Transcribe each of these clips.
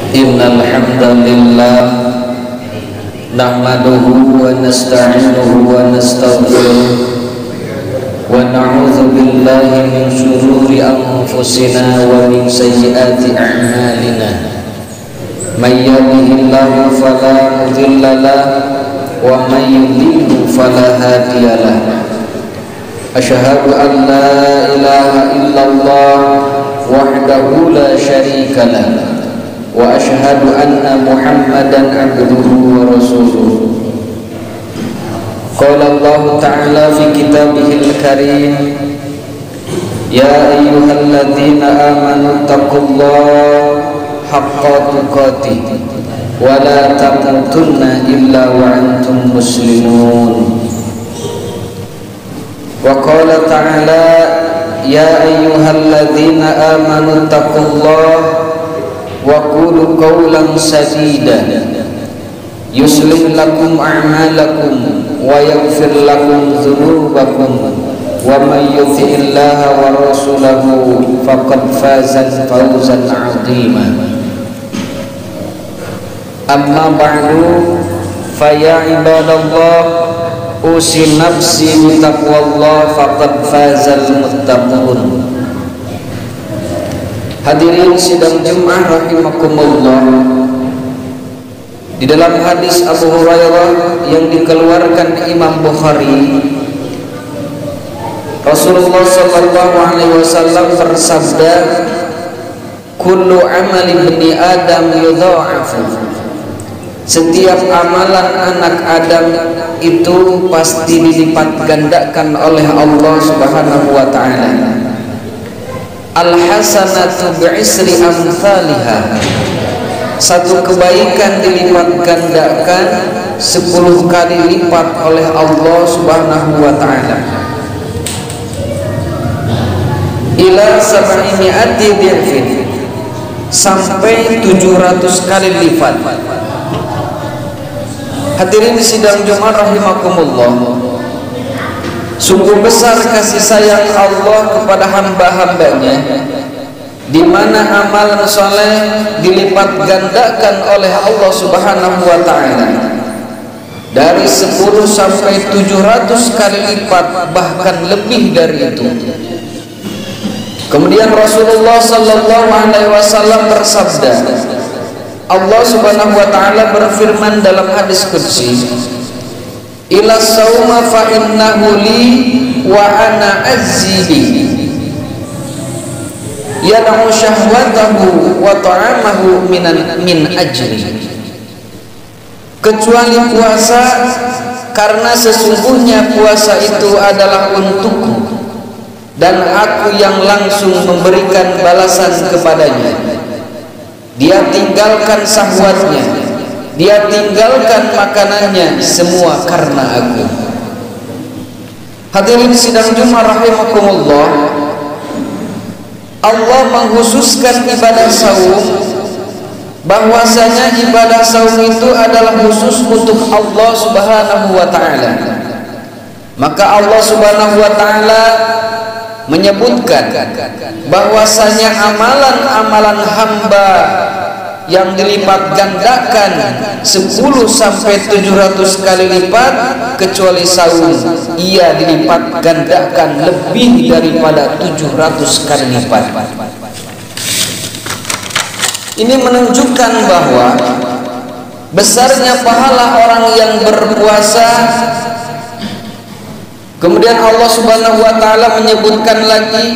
Innal hamdalillah nahmaduhu wa nasta'inuhu wa nastaghfiruh wa na'udzu billahi min shururi anfusina wa min sayyiati a'malina. May yahdihillahu fala mudilla lahu wa may yudlil fala hadiya lahu. Asyhadu an la ilaha illallah wahdahu la syarika lahu wa asyhadu anna Muhammadan abduhu wa rasuluh. Qala Allah Ta'ala fi kitabihil karim, ya ayyuhalladzina amanu taqullaha haqqa tuqatih wa la tamutunna illa wa antum muslimun. Wa qala ta'ala, ya ayyuhalladzina amanu taqullaha wa qulu qawlan sadida yuslih lakum a'malakum wa yaghfir lakum dhunubakum wa may yuti'illaha wa rasulahu faqad faza fawzan 'azima. Amma ba'du, fa ya ibadallah, usi nafsi bitaqwallah faqad fazal muttaqun. Hadirin sidang Jumat rahimakumullah, di dalam hadis Abu Hurairah yang dikeluarkan Imam Bukhari, Rasulullah sallallahu alaihi wasallam bersabda, kullu amali bani Adam yudha'afu. Setiap amalan anak Adam itu pasti dilipat gandakan oleh Allah Subhanahu wa taala. Al-hasanatu bi'isri amthaliha. Satu kebaikan dilipat gandakan 10 kali lipat oleh Allah Subhanahu wa taala. Ila sab'imi'ati dhi'fin, sampai 700 kali lipat. Hadirin sidang Jumat rahimakumullah, sungguh besar kasih sayang Allah kepada hamba-hambanya, di mana amalan soleh dilipat gandakan oleh Allah Subhanahu wa taala dari 10 sampai 700 kali lipat, bahkan lebih dari itu. Kemudian Rasulullah sallallahu alaihi wasallam bersabda, Allah Subhanahu wa taala berfirman dalam hadis qudsi, ila sauma fa innahu li wa ana azzibi, yad'u syahwatahu wa ta'amahu min ajri. Kecuali puasa, karena sesungguhnya puasa itu adalah untukku dan aku yang langsung memberikan balasan kepadanya. Dia tinggalkan syahwatnya, dia tinggalkan makanannya, semua karena aku. Hadirin sidang Jumat rahimakumullah, Allah mengkhususkan ibadah saum, bahwasanya ibadah saum itu adalah khusus untuk Allah Subhanahu wa taala. Maka Allah Subhanahu wa taala menyebutkan bahwasanya amalan-amalan hamba yang dilipat gandakan 10 sampai 700 kali lipat, kecuali saum, ia dilipat gandakan lebih daripada 700 kali lipat. Ini menunjukkan bahwa besarnya pahala orang yang berpuasa. Kemudian Allah Subhanahu wa taala menyebutkan lagi,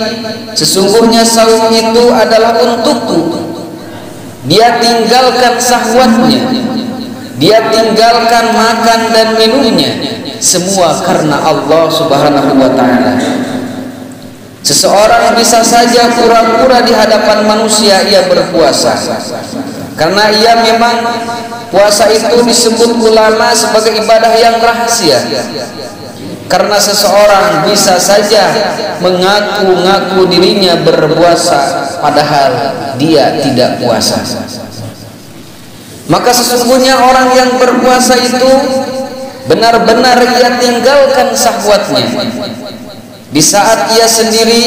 sesungguhnya saum itu adalah untukku. Dia tinggalkan syahwatnya, dia tinggalkan makan dan minumnya, semua karena Allah Subhanahu wa taala. Seseorang bisa saja pura-pura di hadapan manusia ia berpuasa, karena ia memang puasa itu disebut ulama sebagai ibadah yang rahasia. Karena seseorang bisa saja mengaku-ngaku dirinya berpuasa, padahal dia tidak puasa. Maka sesungguhnya orang yang berpuasa itu benar-benar ia tinggalkan syahwatnya. Di saat ia sendiri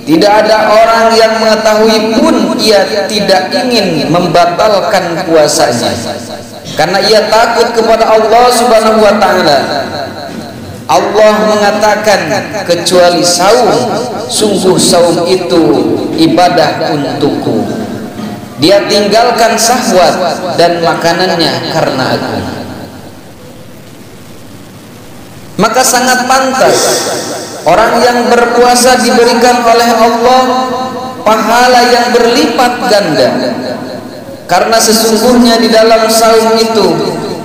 Tidak ada orang yang mengetahui pun ia tidak ingin membatalkan puasanya, karena ia takut kepada Allah Subhanahu wa taala. Allah mengatakan, kecuali saum, sungguh saum itu ibadah untukku. Dia tinggalkan syahwat dan makanannya karena aku. Maka sangat pantas orang yang berpuasa diberikan oleh Allah pahala yang berlipat ganda, karena sesungguhnya di dalam saum itu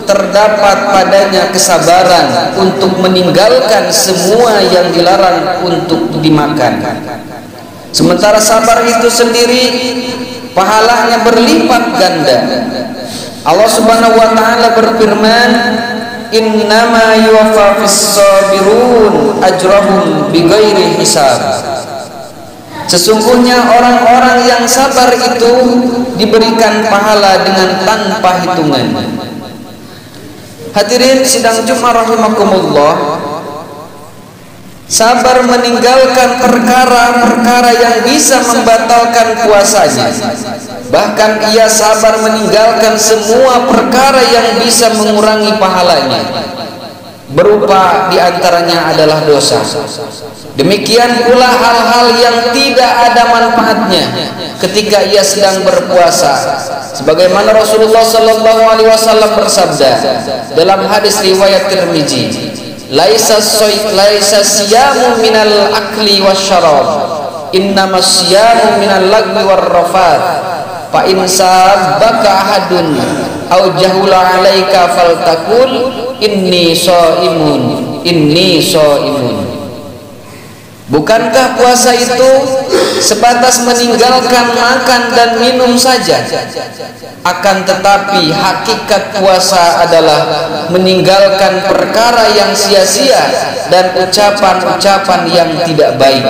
terdapat padanya kesabaran untuk meninggalkan semua yang dilarang untuk dimakan. Sementara sabar itu sendiri pahalanya berlipat ganda. Allah Subhanahu wa taala berfirman, innama yuwaffafis sabirun ajrahum bighairi hisab. Sesungguhnya orang-orang yang sabar itu diberikan pahala dengan tanpa hitungan. Hadirin sidang Jumat rahimakumullah, sabar meninggalkan perkara-perkara yang bisa membatalkan puasanya. Bahkan ia sabar meninggalkan semua perkara yang bisa mengurangi pahalanya, berupa diantaranya adalah dosa. Demikian pula hal-hal yang tidak ada manfaatnya ketika ia sedang berpuasa, sebagaimana Rasulullah SAW bersabda dalam hadis riwayat Tirmizi, laisa siyamu minal akli wasyarab, innamas siyamu minal lagwi warrafat, fa in sabbaka ahadun au jahula alaika faltaqul inni shaimun. Bukankah puasa itu sebatas meninggalkan makan dan minum saja? Akan tetapi hakikat puasa adalah meninggalkan perkara yang sia-sia dan ucapan-ucapan yang tidak baik.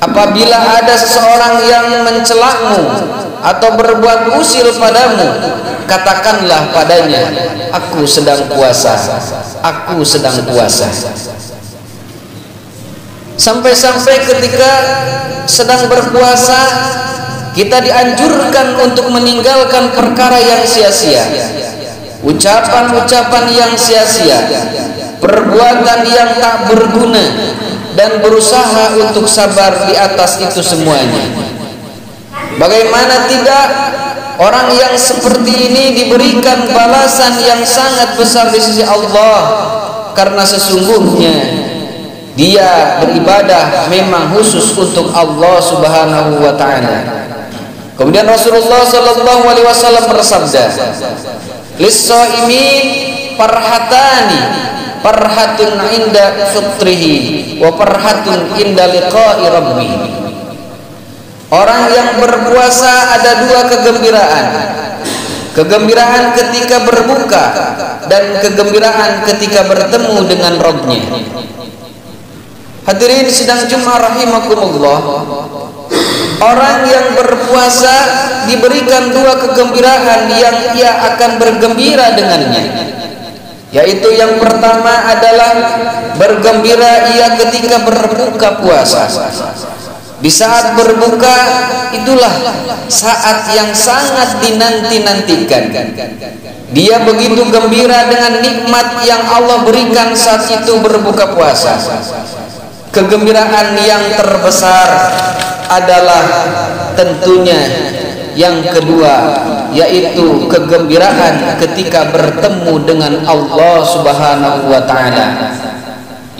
Apabila ada seseorang yang mencelamu atau berbuat usil padamu, katakanlah padanya, aku sedang puasa, aku sedang puasa. Sampai-sampai ketika sedang berpuasa kita dianjurkan untuk meninggalkan perkara yang sia-sia, ucapan-ucapan yang sia-sia, perbuatan yang tak berguna, dan berusaha untuk sabar di atas itu semuanya. Bagaimana tidak, orang yang seperti ini diberikan balasan yang sangat besar di sisi Allah, karena sesungguhnya dia beribadah memang khusus untuk Allah Subhanahu wa taala. Kemudian Rasulullah SAW bersabda, lis-shaimin farhatani, farhatun inda fitrihi wa farhatun inda liqa'i rabbih. Orang yang berpuasa ada dua kegembiraan, kegembiraan ketika berbuka dan kegembiraan ketika bertemu dengan Rabb-Nya. Hadirin sidang Jumat rahimakumullah, orang yang berpuasa diberikan dua kegembiraan yang ia akan bergembira dengannya, yaitu yang pertama adalah bergembira ia ketika berbuka puasa. Di saat berbuka itulah saat yang sangat dinanti-nantikan. Dia begitu gembira dengan nikmat yang Allah berikan saat itu berbuka puasa. Kegembiraan yang terbesar adalah tentunya yang kedua, yaitu kegembiraan ketika bertemu dengan Allah Subhanahu wa taala.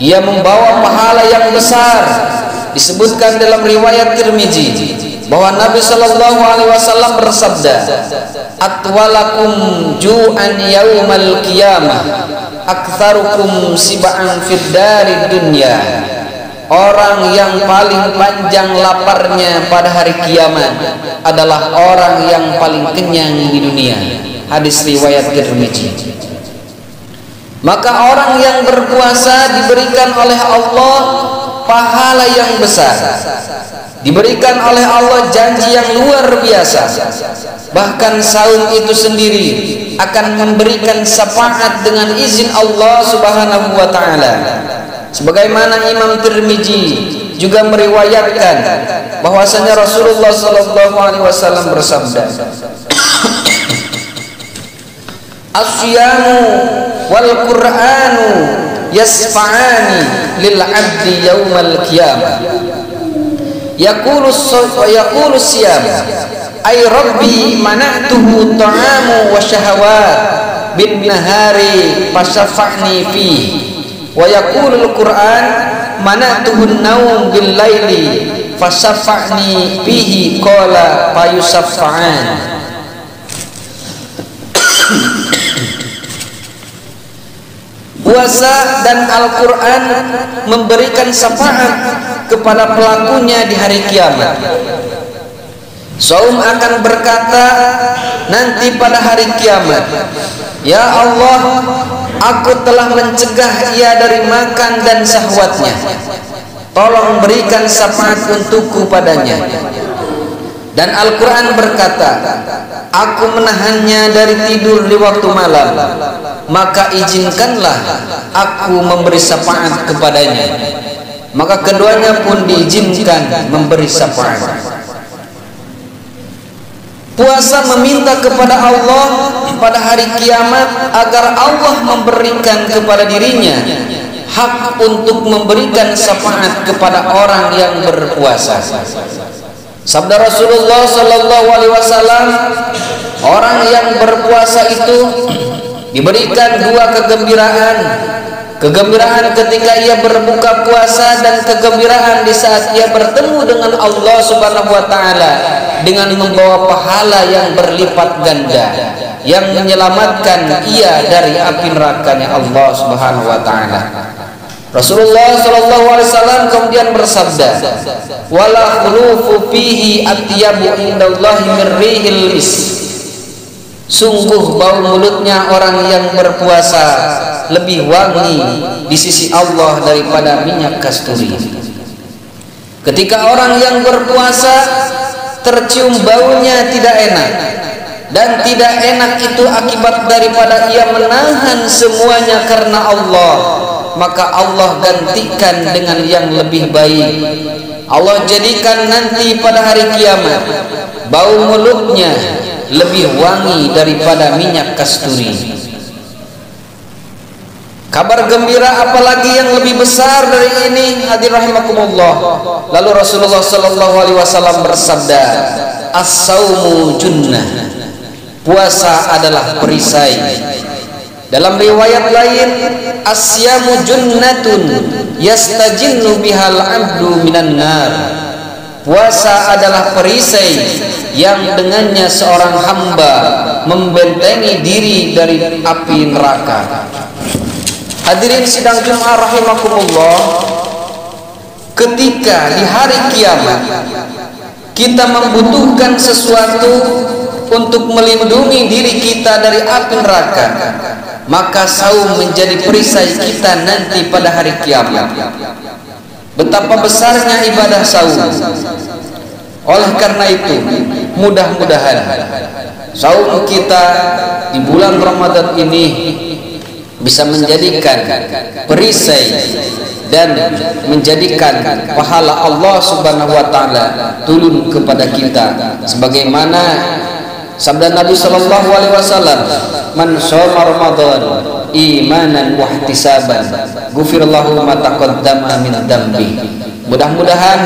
Ia membawa pahala yang besar. Disebutkan dalam riwayat Tirmizi bahwa Nabi sallallahu alaihi wasallam bersabda, atwalakum ju'an yaumal qiyamah aktsarukum sib'an fid darid dunya. Orang yang paling panjang laparnya pada hari kiamat adalah orang yang paling kenyang di dunia. Hadis riwayat Tirmizi. Maka orang yang berpuasa diberikan oleh Allah pahala yang besar, diberikan oleh Allah janji yang luar biasa. Bahkan saum itu sendiri akan memberikan syafaat dengan izin Allah Subhanahu wa taala. Sebagaimana Imam Tirmizi juga meriwayatkan bahwasanya Rasulullah sallallahu alaihi wasallam bersabda, "As-siyamu wal Qur'anu yasfa'ani lil 'abdi yaumal qiyamah." Yaqulu siyam ay rabbi mana'tuhu ta'amu wa syahawat bin nahari fasafa'ni fihi. Wa yaqulul Qur'an mana'tuhu naum bil laili fasafa'ni fihi qala fayusaffa'an. Puasa dan Al-Quran memberikan syafaat kepada pelakunya di hari kiamat. Saum akan berkata nanti pada hari kiamat, "Ya Allah, aku telah mencegah ia dari makan dan syahwatnya. Tolong berikan syafaat untukku padanya." Dan Al-Quran berkata, "Aku menahannya dari tidur di waktu malam, maka izinkanlah aku memberi syafaat kepadanya." Maka keduanya pun diizinkan memberi syafaat. Puasa meminta kepada Allah pada hari kiamat agar Allah memberikan kepada dirinya hak untuk memberikan syafaat kepada orang yang berpuasa. Sabda Rasulullah sallallahu alaihi wasallam, orang yang berpuasa itu diberikan dua kegembiraan. Kegembiraan ketika ia berbuka puasa dan kegembiraan di saat ia bertemu dengan Allah Subhanahu wa taala dengan membawa pahala yang berlipat ganda yang menyelamatkan ia dari api nerakanya Allah Subhanahu wa taala. Rasulullah sallallahu alaihi wasallam kemudian bersabda, "Wala khulufu fihi atyabu indallahi min rihil mis." Sungguh bau mulutnya orang yang berpuasa lebih wangi di sisi Allah daripada minyak kasturi. Ketika orang yang berpuasa tercium baunya tidak enak, dan tidak enak itu akibat daripada ia menahan semuanya karena Allah, maka Allah gantikan dengan yang lebih baik. Allah jadikan nanti pada hari kiamat bau mulutnya lebih wangi daripada minyak kasturi. Kabar gembira apalagi yang lebih besar dari ini, hadirin rahimakumullah. Lalu Rasulullah sallallahu alaihi wasallam bersabda, "As-saumu junnah." Puasa adalah perisai. Dalam riwayat lain, "As-siyamu junnatun yastajinnu bihal 'abdu minan nar." Puasa adalah perisai yang dengannya seorang hamba membentengi diri dari api neraka. Hadirin sidang Jumat rahimakumullah, ketika di hari kiamat kita membutuhkan sesuatu untuk melindungi diri kita dari api neraka, maka saum menjadi perisai kita nanti pada hari kiamat. Betapa besarnya ibadah saum. Oleh karena itu, mudah-mudahan saum kita di bulan Ramadan ini bisa menjadikan perisai dan menjadikan pahala Allah Subhanahu wa taala turun kepada kita, sebagaimana sabda Nabi sallallahu alaihi wasallam, "Man shoma Ramadan imanan wa ihtisaban, ghufirallahu ma taqaddama min dzambi." Mudah-mudahan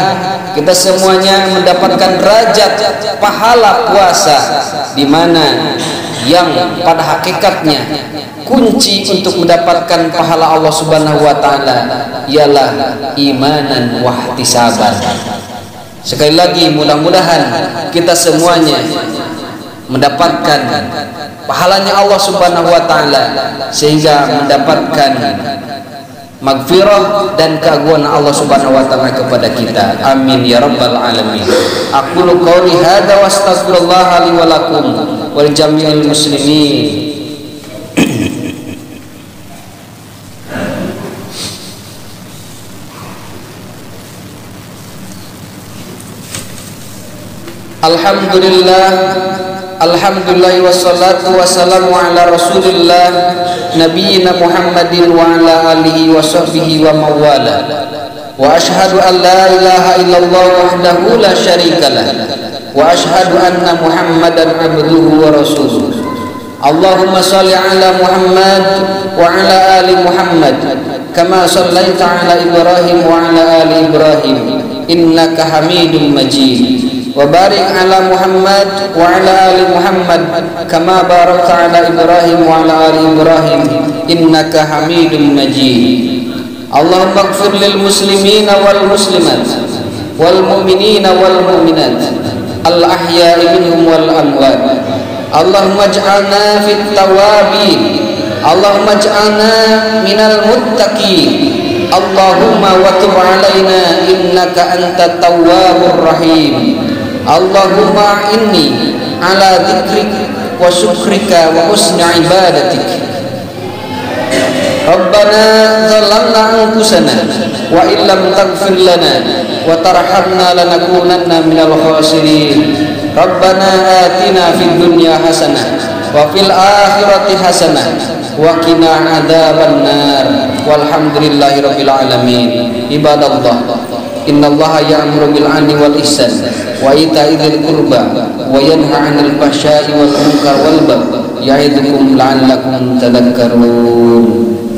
kita semuanya mendapatkan derajat pahala puasa, di mana yang pada hakikatnya kunci untuk mendapatkan pahala Allah Subhanahu wa taala ialah imanan wa ihtisaban. Sekali lagi, mudah-mudahan kita semuanya mendapatkan pahalanya Allah Subhanahu wa taala sehingga mendapatkan maghfirah dan keagungan Allah Subhanahu wa taala kepada kita. Amin ya rabbal alamin. Aqulu qouli hadza wa astaghfirullah li wa lakum wal jami'il muslimin. Alhamdulillah, alhamdulillah wassalatu wassalamu ala rasulillah nabiyina Muhammadin wa ala alihi wa sahbihi wa mawala. wa asyhadu an la ilaha illallah wahdahu la syarikalah wa asyhadu anna Muhammadan abduhu wa rasuluh. Allahumma shalli ala Muhammad wa ala ali Muhammad kama shallaita ala Ibrahim wa ala ali Ibrahim innaka Hamidum Majid. Wa barik ala Muhammad wa ala ali Muhammad kama barakta ala Ibrahim wa ala ali Ibrahim innaka Hamidum Majid. Allahumma ighfir lil muslimina wal muslimat wal mu'minina wal mu'minat al ahya'i minhum wal amwat. Allahumma ij'alna fit tawabin, Allahumma ij'alna minal muttaqin. Allahumma wa tub alaina innaka antat tawwabur rahim. Allahumma inni ala dzikrik wa syukrika wa husni ibadatik. Rabbana zalamna anfusana wa illam taghfir lana wa tarhamna lanakunanna minal khasirin. Rabbana atina fid dunya hasanah wa fil akhirati hasanah wa qina adzabannar. Walhamdulillahi rabbil alamin. Ibadallah, innallaha ya'muru bil 'adli wal ihsan wa ita'i dzil qurba wa yanha 'anil fahsya'i wal munkar wal baghi ya'idukum la'allakum tadhakkarun.